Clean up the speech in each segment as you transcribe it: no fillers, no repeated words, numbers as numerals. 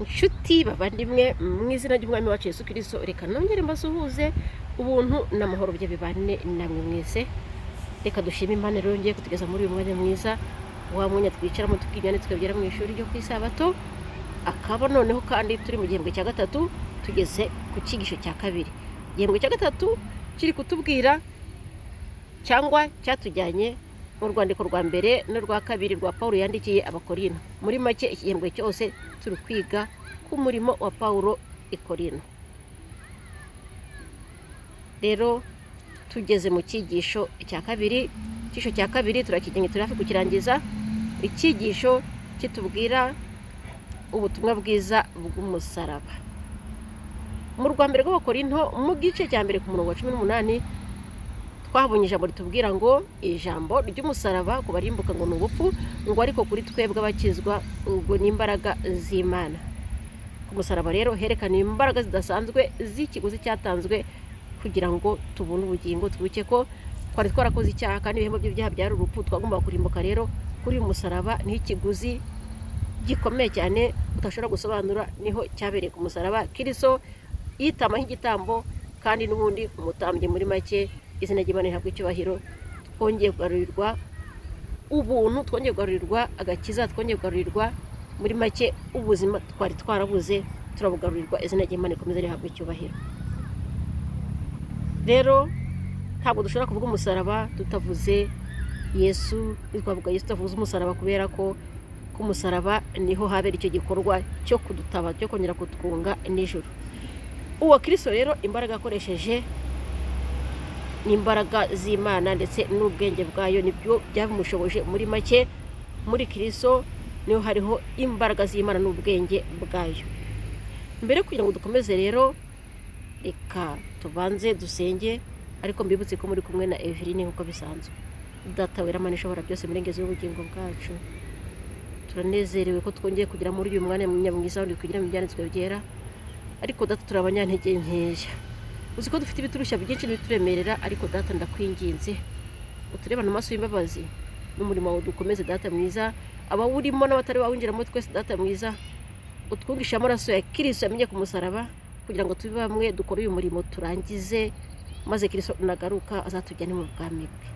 inshuti bavandimwe mu izina ry'umwami wacu Yesu Kristo, reka nongere mbasuhuze ubuntu n'amahoro bye bibane namwe mwese. Reka dushime Imana rero ngiye kutugeza muri uyu mwanya mwiza wa mwanya twicaramo tukigane twegera mu ishuri ryo kwisabato, akaba noneho kandi turi mu gihembwe cya gatatu tugeze ku cyigisho cya kabiri. Igihembwe cya gatatu kiri kutubwira cyangwa cyatujyanye mu rwandiko rwa mbere n'urwa kabiri rwa Paulo yandikiye Abakorino. Muri make igihembwe cyose turi kwiga ku murimo wa Paulo i Korino. Rero tugeze mu cyigisho cya kabiri. Icyigisho cya kabiri turakigenge turi hafi kukirangiza. Icyigisho kitubwira ubutumwa bwiza bw'umusaraba. Mu rwa mbere rw'Abakorino mu gice cya mbere ku murongo wa 18 twahabonye ijambo ritubwira ngo ijambo ry'umusaraba ku barimbuka ngo ni ubupfu, ngo ariko kuri twebwe abakizwa ubwo ni imbaraga z'Imana. Ku musaraba rero herekana imbaraga zidasanzwe z'ikiguzi cyatanzwe kugira ngo tubone ubugingo. Twibuke ko twari twarakoze icyaha kandi ibihembo by'ibyaha byari urupfu, twagomba kurimbuka. Rero kuri uyu musaraba ni ikiguzi gikomeye cyane utashobora gusobanura, niho cyabereye ku musaraba. Kristo yitamaho igitambo, kandi n'ubundi umutambyi muri make. Izina ry'Imana rihabwa icyubahiro. Twongeye kugarurirwa ubuntu, twongeye kugarurirwa agakiza, twongeye kugarurirwa muri make ubuzima twari twarabuze, turabugarurirwa. Izina ry'Imana rikomeze rihabwa icyubahiro. Rero ntabwo dushobora kuvuga umusaraba tutavuze Yesu. Twavuga Yesu tutavuze umusaraba kubera ko ku musaraba niho habera icyo gikorwa cyo kudutaba, cyo kongera kutwunga n'ijuru. Uwo Kristo rero imbaraga akoresheje n'imbaraga z'Imana ndetse n'ubwenge bwayo nibyo byabimushoboje. Muri make muri Kristo niho hariho imbaraga z'Imana n'ubwenge bwayo. Mbere kugira ngo dukomeze rero, reka tubanze dusenge, ariko mbibutse ko muri kumwe na Eveline nk'uko bisanzwe. Data wera Mana ishobora byose, murengezi w'ubugingo bwacu, turanezerewe ko twongeye kugira muri uyu mwanya mwiza wundi twigira mu byanditswe byera. Ariko Data turi abanyantege nkeya, uzi ko dufite ibiturushya byinshi n'ibituremerera, ariko Data ndakwinginze uturebane amaso y'imbabazi n'umurimo wawe dukomeze. Data mwiza, abawurimo n'abatari bawinjiramo twese Data mwiza, utwungishe amaraso ya Kristo yamenye ku musaraba, kugira ngo tube bamwe dukore uyu murimo turangize, maze Kristo nagaruka azatujyane mu bwami bwe.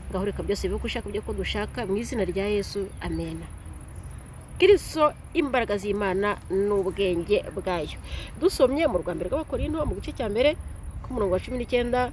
Ngaho reka byose bibe uko ushaka byo ko dushaka, mu izina rya Yesu, amen. Kristo imbaraga z'Imana n'ubwenge bwayo. Dusomye mu rwa mbere rw'Abakorino mu gice cya mbere ku murongo wa 19,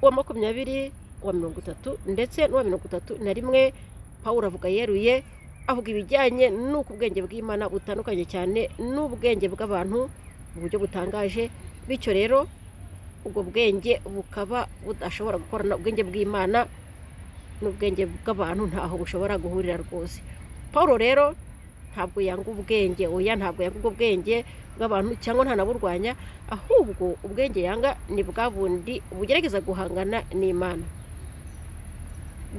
wa 20, wa 30 ndetse n'uwa 31, Paulo avuga yeruye, avuga ibijyanye n'uko ubwenge bw'Imana butandukanye cyane n'ubwenge bw'abantu mu buryo butangaje. Bityo rero ubwo bwenge bukaba budashobora gukorana. Ubwenge bw'Imana n'ubwenge bw'abantu ntaho bushobora guhurira rwose. Paulo rero ntabwo yanga ubwenge, oya, ntabwo yanga ubwo bwenge bw'abantu cyangwa ntanaburwanya, ahubwo ubwenge yanga ni bwa bundi bugerageza guhangana n'Imana,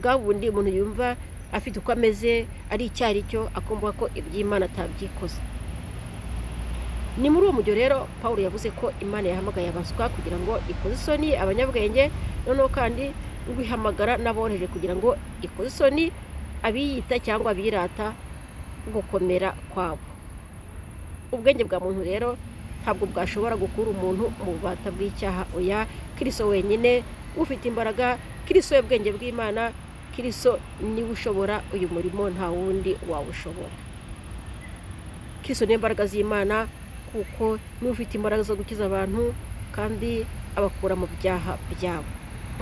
bwa bundi umuntu yumva afite uko ameze ari icyari cyo, akumva ko iby'Imana atabyikoze. Ni muri uwo mujyo rero Paulo yavuze ko Imana yahamagaye abaswa kugira ngo ikoze isoni abanyabwenge, noneho kandi ngo ihamagara n'aboroheje kugira ngo ikoze isoni abiyita cyangwa abirata gukomera kwabo. Ubwenge bwa muntu rero ntabwo bwashobora gukura umuntu mu bubata bw'icyaha, oya, Kristo wenyine ufite imbaraga. Kristo y'ubwenge bw'Imana, Kristo niwe ushobora uyu murimo, nta wundi wawushobora. Kristo ni imbaraga z'Imana, kuko niwe ufite imbaraga zo gukiza abantu kandi abakura mu byaha byabo.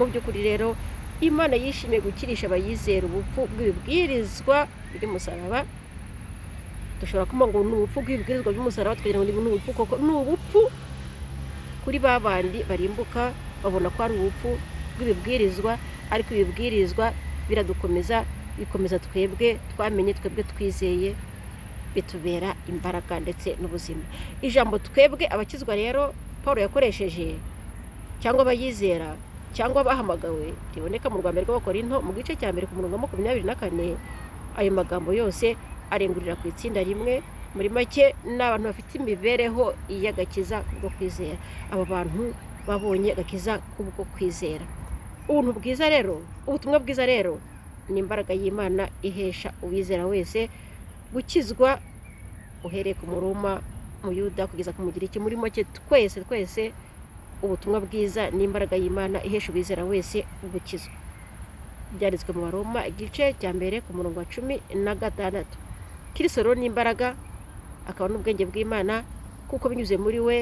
Mu by'ukuri rero Imana yishimiye gukirisha abayizera ubupfu bw'ibibwirizwa by'umusaraba. Dushobora kuvuga ngo ni ubupfu bw'ibibwirizwa by'umusaraba, tukagira ngo ni ubupfu koko, ni ubupfu kuri ba bandi barimbuka babona ko ari ubupfu bw'ibibwirizwa, ariko ibibwirizwa biradukomeza, bikomeza twebwe twamenye, twebwe twizeye, bitubera imbaraga ndetse n'ubuzima. Ijambo twebwe abakizwa rero Paulo yakoresheje, cyangwa abayizera cyangwa abahamagawe, riboneka mu rwa mbere rw'Abakorino mu gice cya mbere ku murongo wa 24. Ayo magambo yose arengurira ku itsinda rimwe. Muri make ni abantu bafite imibereho y'agakiza kubwo kwizera. Abo bantu babonye agakiza kubwo kwizera. Ubuntu bwiza rero, ubutumwa bwiza rero ni imbaraga y'Imana ihesha uwizera wese gukizwa uhereye ku muruma Muyuda kugeza ku Mugiriki, muri make twese ubutumwa bwiza n'imbaraga y'Imana ihesha ubizera wese gukizwa. Byanditswe mu Baroma igice cya mbere ku murongo wa 16. Kristo rero ni imbaraga, akaba n'ubwenge bw'Imana, kuko binyuze muri we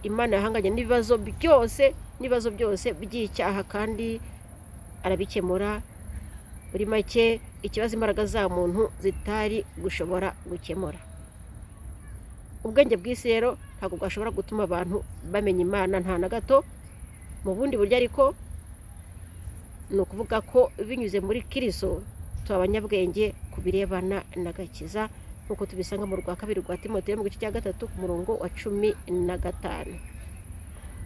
Imana yahanganye n'ibibazo byose by'icyaha kandi arabikemura. Muri make ikibazo imbaraga za muntu zitari gushobora gukemura. Ubwenge bw'isi rero ntabwo bwashobora gutuma abantu bamenya Imana nta na gato. Mu bundi buryo ariko ni ukuvuga ko binyuze muri Kristo tuba abanyabwenge ku birebana n'agakiza, nk'uko tubisanga mu rwa kabiri rwa Timoteyo mu gice cya 3 ku murongo wa 15.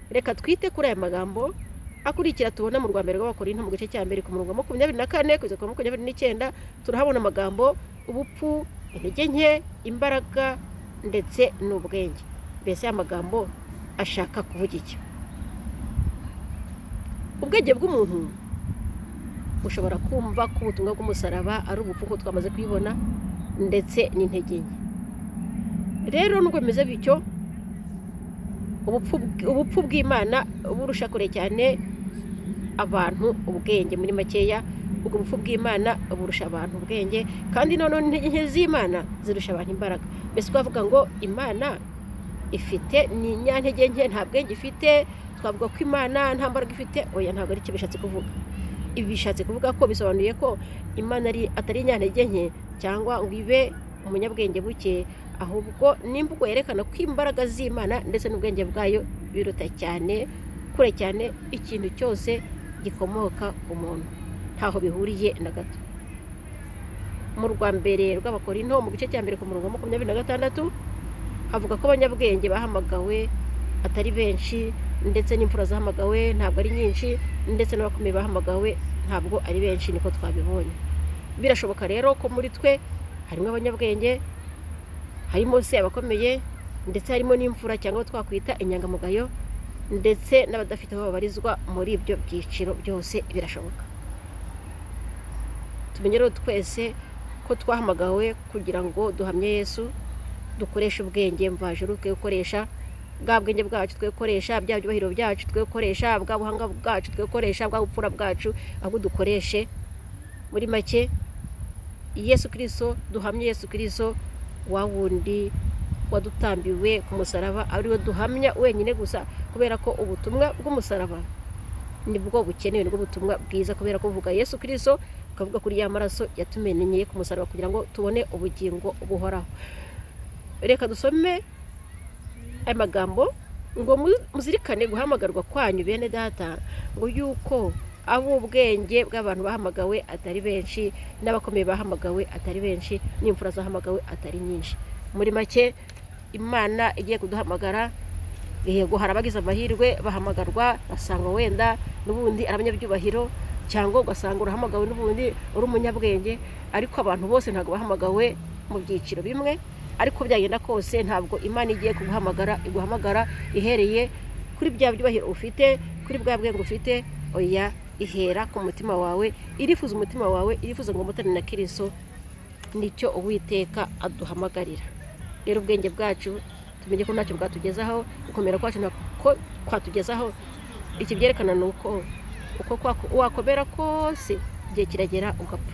Reka twite kuri aya magambo akurikira tubona mu rwa mbere rw'Abakorinto mu gice cya mbere ku murongo wa 24 kugeza ku 29. Turahabona amagambo ubupfu, intege nke, imbaraga ndetse n'ubwenge. Mbese aya magambo ashaka kuvuga iki? Ubwenge bw'umuntu ushobora kumva ko ubutumwa bw'umusaraba ari ubupfu ko twamaze kwibona, ndetse n'intege nke. Rero nubwo bimeze bityo, ubupfu bw'Imana burusha kure cyane abantu ubwenge. Muri makeya ubwo bupfu bw'Imana burusha abantu ubwenge, kandi noneho intege nke z'Imana zirusha abantu imbaraga. Mbese twavuga ngo Imana ifite ni nyantege nke, nta bwenge ifite, twavuga ko Imana nta mbaraga ifite? Oya, ntabwo ari cyo bishatse kuvuga. Ibi bishatse kuvuga ko bisobanuye ko Imana atari nyantege nke cyangwa ngo ibe umunyabwenge buke, ahubwo n'imvugo yerekana ko imbaraga z'Imana ndetse n'ubwenge bwayo biruta cyane, kure cyane ikintu cyose gikomoka ku muntu. Ntaho bihuriye na gato. Mu rwa mbere rw'Abakorinto mu gice cya mbere ku murongo wa 26 havuga ko abanyabwenge bahamagawe atari benshi, ndetse n'imfura zahamagawe ntabwo ari nyinshi, ndetse n'abakomeye bahamagawe ntabwo ari benshi, niko twabibonye. Birashoboka rero ko muri twe harimo abanyabwenge, harimo se abakomeye, ndetse harimo n'imfura cyangwa twakwita inyangamugayo, ndetse n'abadafite aho babarizwa muri ibyo byiciro byose birashoboka. Tumenye rero twese ko twahamagawe kugira ngo duhamye Yesu, dukoreshe ubwenge mvajuru, twe gukoresha bwa bwenge bwacu, twe gukoresha bya byubahiro byacu, twe gukoresha bwa buhanga bwacu, twe gukoresha bwa bupfura bwacu, ahubwo dukoreshe muri make Yesu Kristo, duhamye Yesu Kristo wa wundi wadutambiwe ku musaraba, ari we duhamya wenyine gusa, kubera ko ubutumwa bw'umusaraba nibwo bukenewe, nibwo butumwa bwiza, kubera ko uvuga Yesu Kristo ukavuga kuri ya maraso yatumeneye ku musaraba kugira ngo tubone ubugingo buhoraho. Reka dusome aya magambo ngo muzirikane guhamagarwa kwanyu bene data, ngo yuko ab'ubwenge bw'abantu bahamagawe atari benshi, n'abakomeye bahamagawe atari benshi, n'imfura zahamagawe atari nyinshi. Muri make Imana igiye kuduhamagara, yego hari abagize amahirwe bahamagarwa basanga wenda n'ubundi ari abanyabyubahiro, cyangwa ugasanga urahamagawe n'ubundi uri umunyabwenge, ariko abantu bose ntabwo bahamagawe mu byiciro bimwe. Ariko byagenda kose ntabwo Imana igiye kuguhamagara iguhamagara ihereye kuri bya byubahiro ufite, kuri bwa bwenge ufite. Oya, ihera ku mutima wawe, irifuza umutima wawe, irifuza ngo umutane na Kristo. Nicyo Uwiteka aduhamagarira. Rero ubwenge bwacu tumenye ko ntacyo bwatugezaho, gukomera kwacu nako kwatugezaho. Iki byerekana nuko uko wakomera kose igihe kiragera ugapfa,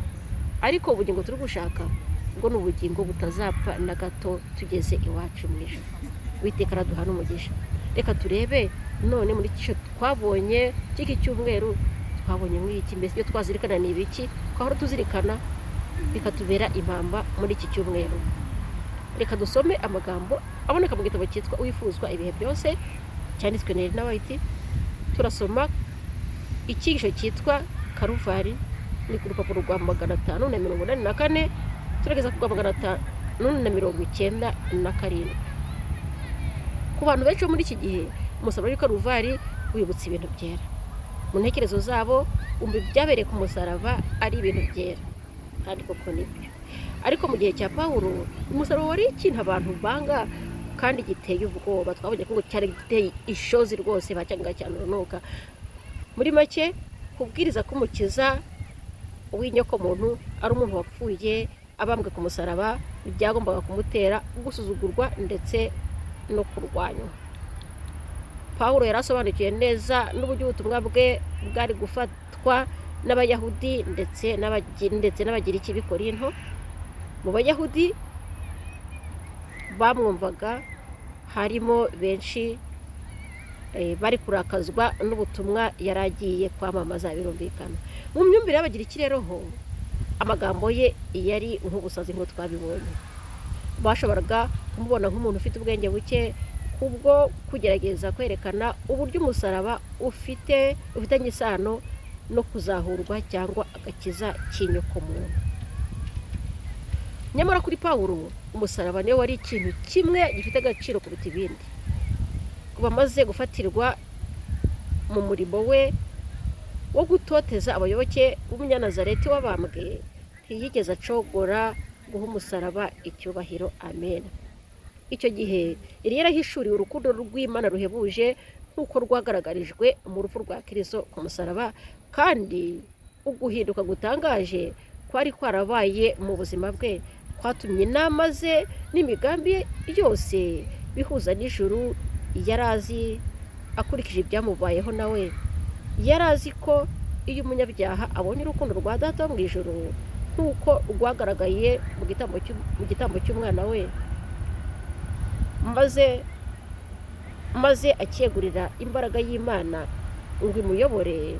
ariko ubugingo turi gushaka ngo n'ubugingo butazapfa na gato tugeze iwacu mu ijuru. Uwiteka araduha n'umugisha. Reka turebe none muri cyo twabonye cy'iki cyumweru, twabonye mw'iki, mbese ibyo twazirikana ni ibiki, twahora tuzirikana bikatubera impamba muri iki cyumweru. Reka dusome amagambo aboneka mu gitabo cyitwa Uwifuzwa ibihe byose, cyanditswe na Ellen White. Turasoma icyigisho cyitwa Karuvari, ni ku rupapuro rwa 584, turageza ku rwa 597. Ku bantu benshi muri iki gihe umusaraba w'i Karuvari wibutsa ibintu byera. Mu ntekerezo zabo umva byabereye ku musaraba ari ibintu byera, kandi koko nibyo. Ariko mu gihe cya Pawulo umusaraba wari ikintu abantu banga kandi giteye ubwoba. Twabonye ko cyari giteye ishozi rwose, bacyanga cyane urunuka. Muri make kubwiriza k'umukiza w'inyoko muntu ari umuntu wapfuye abambwe ku musaraba byagombaga kumutera gusuzugurwa ndetse no kurwanywa. Pawulo yari asobanukiwe neza n'uburyo ubutumwa bwe bwari gufatwa n'abayahudi ndetse n'abagiriki b'i Korinto. Mu bayahudi bamwumvaga harimo benshi bari kurakazwa n'ubutumwa yari agiye kwamamaza birumvikana. Mu myumvire y'abagiriki rero ho amagambo ye yari nk'ubusazi nk'uko twabibonye. Bashoboraga kumubona nk'umuntu ufite ubwenge buke kubwo kugerageza kwerekana uburyo umusaraba ufitanye isano no kuzahurwa cyangwa agakiza k'inyokomuntu. Nyamara kuri Pawulo umusaraba niwo wari ikintu kimwe gifite agaciro kuruta ibindi. Kuba amaze gufatirwa mu murimo we wo gutoteza abayoboke b'umunyanazareti wabambwe, ntiyigeze acogora guha umusaraba icyubahiro. Amen. Icyo gihe yari yarahishuriwe urukundo rw'Imana ruhebuje nk'uko rwagaragarijwe mu rupfu rwa Kristo ku musaraba, kandi uguhinduka gutangaje kwari kwarabaye mu buzima bwe kwatumye inama ze n'imigambi yose bihuza n'ijuru. Yari azi, akurikije ibyamubayeho nawe, yari azi ko iyo umunyabyaha abonye urukundo rwa Data wo mu ijuru nk'uko rwagaragaye mu gitambo cy'umwana we, maze akegurira imbaraga y'Imana ngo imuyobore,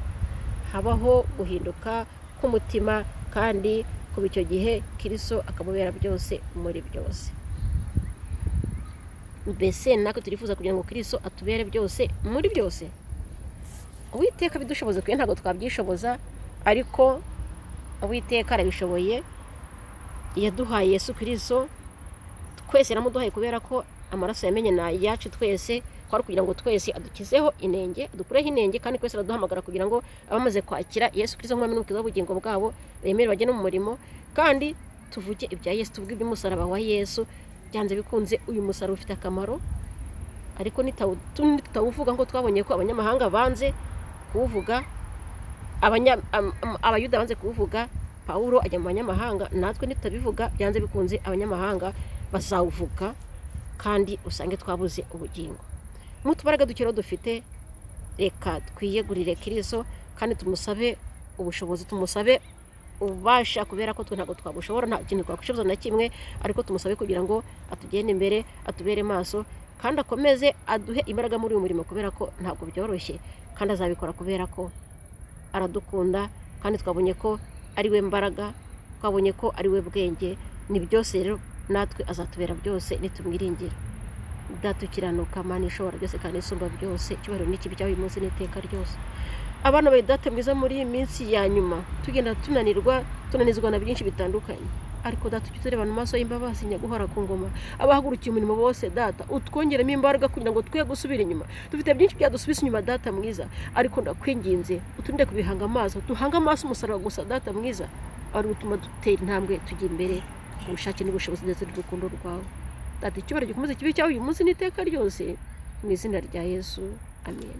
habaho guhinduka k'umutima, kandi kuba icyo gihe Kristo akamubera byose muri byose. Mbese natwe turifuza kugira ngo Kristo atubere byose muri byose? Uwiteka bidushoboza kuko ntabwo twabyishoboza, ariko Uwiteka arabishoboye. Yaduhaye Yesu Kristo, twese yaramuduhaye kubera ko amaraso yamenye na yacu twese, kwari kugira ngo twese adukizeho inenge, adukureho inenge, kandi twese araduhamagara kugira ngo abamaze kwakira Yesu Kristo nk'umwami n'umukiza w'ubugingo bwabo bemere bajye no mu murimo, kandi tuvuge ibya Yesu, tuvuge iby'umusaraba wa Yesu. Byanze bikunze uyu musaraba ufite akamaro, ariko tutawuvuga ngo twabonye ko abanyamahanga banze kuwuvuga, abayuda banze kuwuvuga, Pawulo ajya mu banyamahanga. Natwe nitabivuga byanze bikunze abanyamahanga bazawuvuga, kandi usange twabuze ubugingo. Mu tubaraga dukiro dufite, reka twiyegurire Kristo kandi tumusabe ubushobozi, tumusabe ubasha, kubera ko twe ntabwo twabushobora, nta kintu twakwishoboza na kimwe, ariko tumusabe kugira ngo atugende imbere, atubere maso, kandi akomeze aduhe imbaraga muri uyu murimo, kubera ko ntabwo byoroshye, kandi azabikora kubera ko aradukunda, kandi twabonye ko ari we mbaraga, twabonye ko ari we bwenge. Ni byose rero natwe azatubera byose nitumwiringira. Data ukiranuka, Mana ishobora byose kandi isumba byose, icyubahiro n'ikibi cyawe uyu munsi n'iteka ryose. Abana bawe Data mwiza, muri iyi minsi ya nyuma tugenda tunanizwa na byinshi bitandukanye, ariko Data ujye utureba mu maso y'imbabazi, nyaguhora ku ngoma. Abahagurukiye umurimo bose Data utwongeremo imbaraga kugira ngo twe gusubira inyuma. Dufite byinshi byadusubiza inyuma Data mwiza, ariko ndakwinginze uturinde kubihanga amaso, duhanga amaso umusaraba gusa Data mwiza, ari gutuma dutera intambwe tujya imbere mu bushake n'ubushobozi ndetse n'urukundo rwawe. Data icyubahiro gikomeze kibe cyawe uyu munsi n'iteka ryose, mu izina rya Yesu, amen.